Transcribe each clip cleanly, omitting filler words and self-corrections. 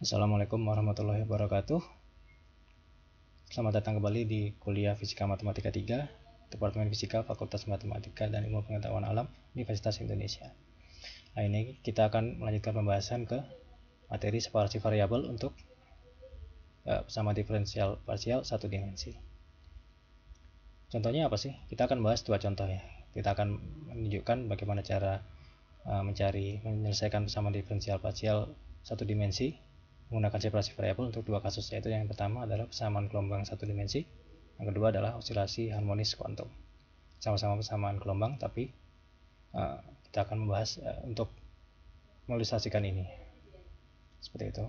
Assalamualaikum warahmatullahi wabarakatuh. Selamat datang kembali di kuliah Fisika Matematika 3, Departemen Fisika, Fakultas Matematika dan Ilmu Pengetahuan Alam, Universitas Indonesia. Nah, ini kita akan melanjutkan pembahasan ke materi separasi variabel untuk bersama diferensial parsial satu dimensi. Contohnya apa sih? Kita akan bahas dua contoh ya. Kita akan menunjukkan bagaimana cara menyelesaikan bersama diferensial parsial satu dimensi menggunakan separasi variabel untuk dua kasus, yaitu yang pertama adalah persamaan gelombang satu dimensi, yang kedua adalah osilasi harmonis kuantum. Sama-sama persamaan gelombang, tapi kita akan membahas untuk mengilustrasikan ini seperti itu.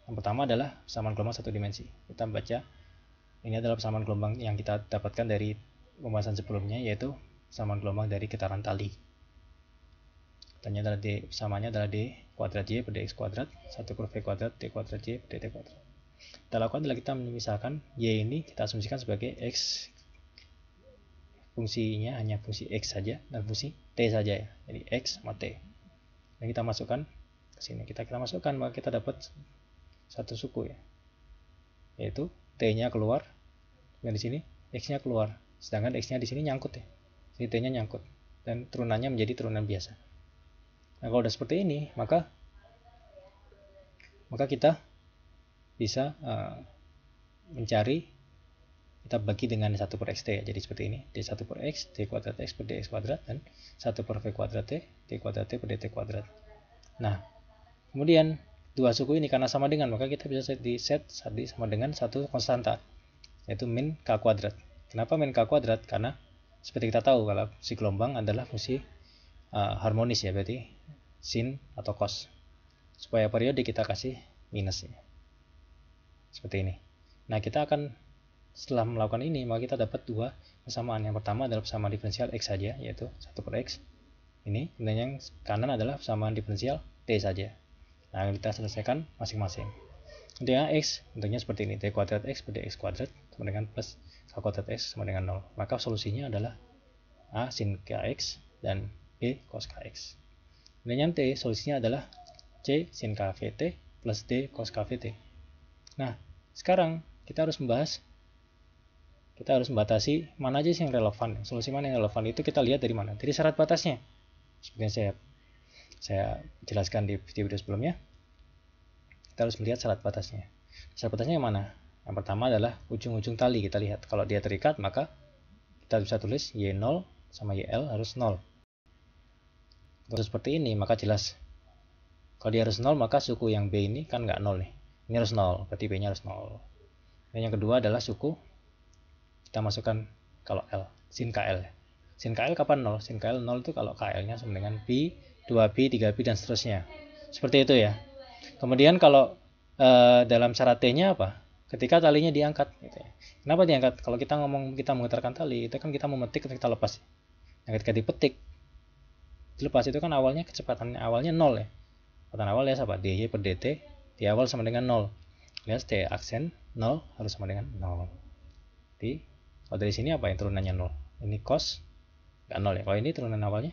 Yang pertama adalah persamaan gelombang satu dimensi. Kita baca ini adalah persamaan gelombang yang kita dapatkan dari pembahasan sebelumnya, yaitu persamaan gelombang dari getaran tali. Tanya adalah D, persamaannya adalah D kuadrat Y per DX kuadrat, 1 per V kuadrat D kuadrat Y per DT kuadrat. Kita lakukan adalah kita memisahkan Y ini, kita asumsikan sebagai X, fungsinya hanya fungsi X saja dan fungsi T saja ya, jadi X sama T. Dan kita masukkan ke sini, kita masukkan, maka kita dapat satu suku ya, yaitu T-nya keluar, dan di sini X-nya keluar, sedangkan X-nya di sini nyangkut ya, jadi T-nya nyangkut, dan turunannya menjadi turunan biasa. Nah, kalau udah seperti ini, maka kita bisa mencari, kita bagi dengan 1 per xt ya. Jadi seperti ini, D1 per x, D kuadrat x per dx kuadrat, dan 1 per v kuadrat t, D kuadrat t per dt kuadrat. Nah, kemudian dua suku ini karena sama dengan, maka kita bisa di set sama dengan satu konstanta, yaitu min k kuadrat. Kenapa min k kuadrat? Karena seperti kita tahu, kalau fungsi gelombang adalah fungsi harmonis ya, berarti sin atau cos. Supaya periode kita kasih minus ya. Seperti ini. Nah, kita akan setelah melakukan ini, maka kita dapat dua persamaan. Yang pertama adalah persamaan diferensial x saja, yaitu 1 per x. Ini, dan yang kanan adalah persamaan diferensial t saja. Nah, kita selesaikan masing-masing. Intinya x, bentuknya seperti ini, d kuadrat x per dx kuadrat sama dengan plus k kuadrat x sama dengan 0. Maka solusinya adalah a sin kx dan b cos kx. Kemudian T, solusinya adalah C sin KVT plus D cos KVT. Nah, sekarang kita harus membatasi mana aja sih yang relevan. Solusi mana yang relevan itu kita lihat dari mana? Dari syarat batasnya. Seperti yang saya jelaskan di video sebelumnya. Kita harus melihat syarat batasnya. Syarat batasnya yang mana? Yang pertama adalah ujung-ujung tali. Kita lihat kalau dia terikat, maka kita bisa tulis Y0 sama YL harus 0. Terus seperti ini, maka jelas kalau dia harus 0, maka suku yang B ini kan nggak 0 nih. Ini harus 0, berarti B nya harus 0. Dan yang kedua adalah suku, kita masukkan kalau L, sin KL. Sin KL kapan 0? Sin KL 0 itu kalau KL nya sama dengan B, 2B, 3B, dan seterusnya. Seperti itu ya. Kemudian kalau dalam syarat T nya apa? Ketika talinya diangkat. Gitu ya. Kenapa diangkat? Kalau kita memutarkan tali, itu kan kita memetik atau kita lepas. Nah, ketika dipetik, dilepas itu kan awalnya kecepatan awalnya 0 ya. Kecepatan awalnya apa? dy per dt di awal sama dengan 0. Lihat t aksen 0 harus sama dengan 0. Jadi kalau dari sini apa yang turunannya 0? Ini cos nggak 0 ya. Kalau ini turunan awalnya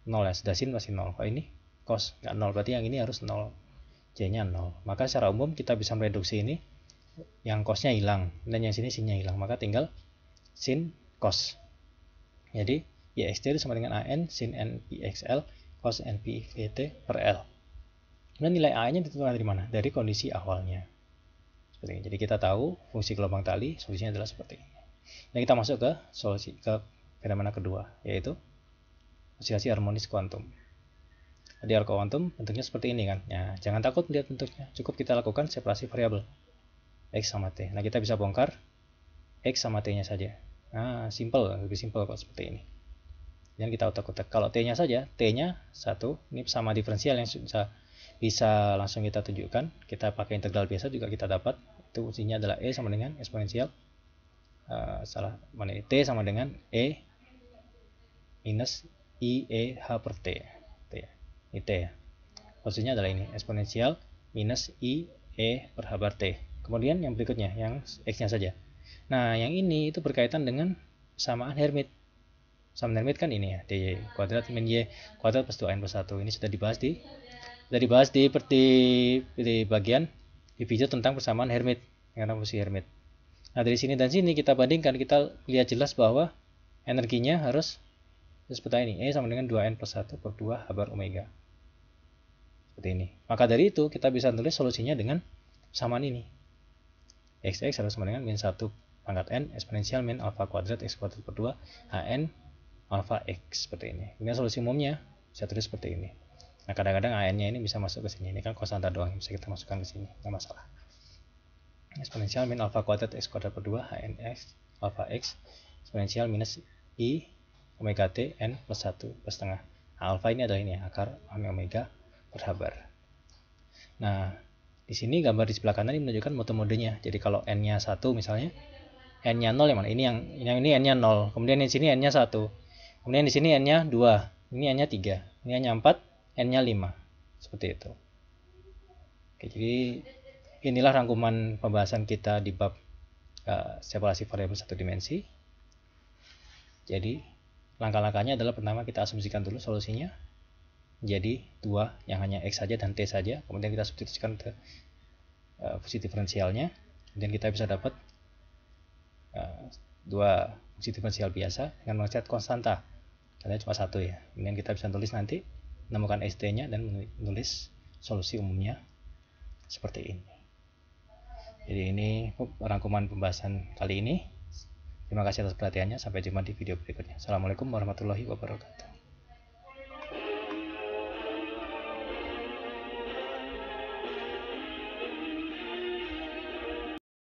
0 ya, sudah sin masih 0. Kalau ini cos nggak 0, berarti yang ini harus 0. J-nya 0. Maka secara umum kita bisa mereduksi ini, yang cosnya hilang dan yang sini sinnya hilang, maka tinggal sin cos. Jadi YXT itu sama dengan AN sin NPXL cos NPVT per L. Dan nilai A-nya ditentukan dari mana? Dari kondisi awalnya. Seperti ini. Jadi kita tahu fungsi gelombang tali, solusinya adalah seperti ini. Dan kita masuk ke fenomena kedua, yaitu osilasi harmonis kuantum. Di kuantum bentuknya seperti ini kan. Ya, jangan takut melihat bentuknya. Cukup kita lakukan separasi variabel X sama T. Nah, kita bisa bongkar X sama T-nya saja. Nah, lebih simple kok seperti ini. Dan kita utak-utak. Kalau T-nya saja, T-nya 1, ini sama diferensial yang bisa langsung kita tunjukkan. Kita pakai integral biasa juga kita dapat. Itu fungsinya adalah E sama dengan eksponensial. T sama dengan E minus IEH per T. Ini T ya. Fungsinya adalah ini, eksponensial minus IE per H bar T. Kemudian yang berikutnya, yang X-nya saja. Nah, yang ini itu berkaitan dengan persamaan Hermite. Persamaan Hermite kan ini ya, dy kuadrat min y kuadrat plus 2n plus 1. Ini sudah dibahas di Sudah dibahas di bagian di video tentang persamaan Hermite dengan fungsi Hermite. Nah, dari sini dan sini kita bandingkan, kita lihat jelas bahwa energinya harus seperti ini. E sama dengan 2N plus 1 per 2 H bar omega. Seperti ini. Maka dari itu kita bisa tulis solusinya dengan persamaan ini. Xx harus sama dengan min 1 pangkat N eksponensial min alpha kuadrat X kuadrat per 2 Hn alpha X. Seperti ini. Ini solusi umumnya bisa tulis seperti ini. Nah, kadang-kadang AN-nya ini bisa masuk ke sini. Ini kan konstanta doang, bisa kita masukkan ke sini, nggak masalah. Eksponensial min alpha kuadrat X kuadrat per 2 Hn X alpha X eksponensial minus I omega T N plus 1 per setengah. Nah, alpha ini adalah ini akar omega per H bar. Nah, di sini gambar di sebelah kanan ini menunjukkan mode-modenya. Jadi kalau N-nya 1 misalnya, N-nya 0 yang mana? Ini N-nya 0. Kemudian di sini N-nya 1. Kemudian di sini N-nya 2. Ini N-nya 3. Ini N-nya 4. N-nya 5. Seperti itu. Oke, jadi inilah rangkuman pembahasan kita di bab separasi variabel satu dimensi. Jadi langkah-langkahnya adalah pertama kita asumsikan dulu solusinya. Jadi 2 yang hanya X saja dan T saja. Kemudian kita substitusikan ke fungsi diferensialnya. Kemudian kita bisa dapat 2 fungsi diferensial biasa dengan mengecat konstanta. Karena cuma 1 ya. Kemudian kita bisa tulis nanti menemukan ST-nya dan menulis solusi umumnya seperti ini. Jadi ini rangkuman pembahasan kali ini. Terima kasih atas perhatiannya. Sampai jumpa di video berikutnya. Assalamualaikum warahmatullahi wabarakatuh.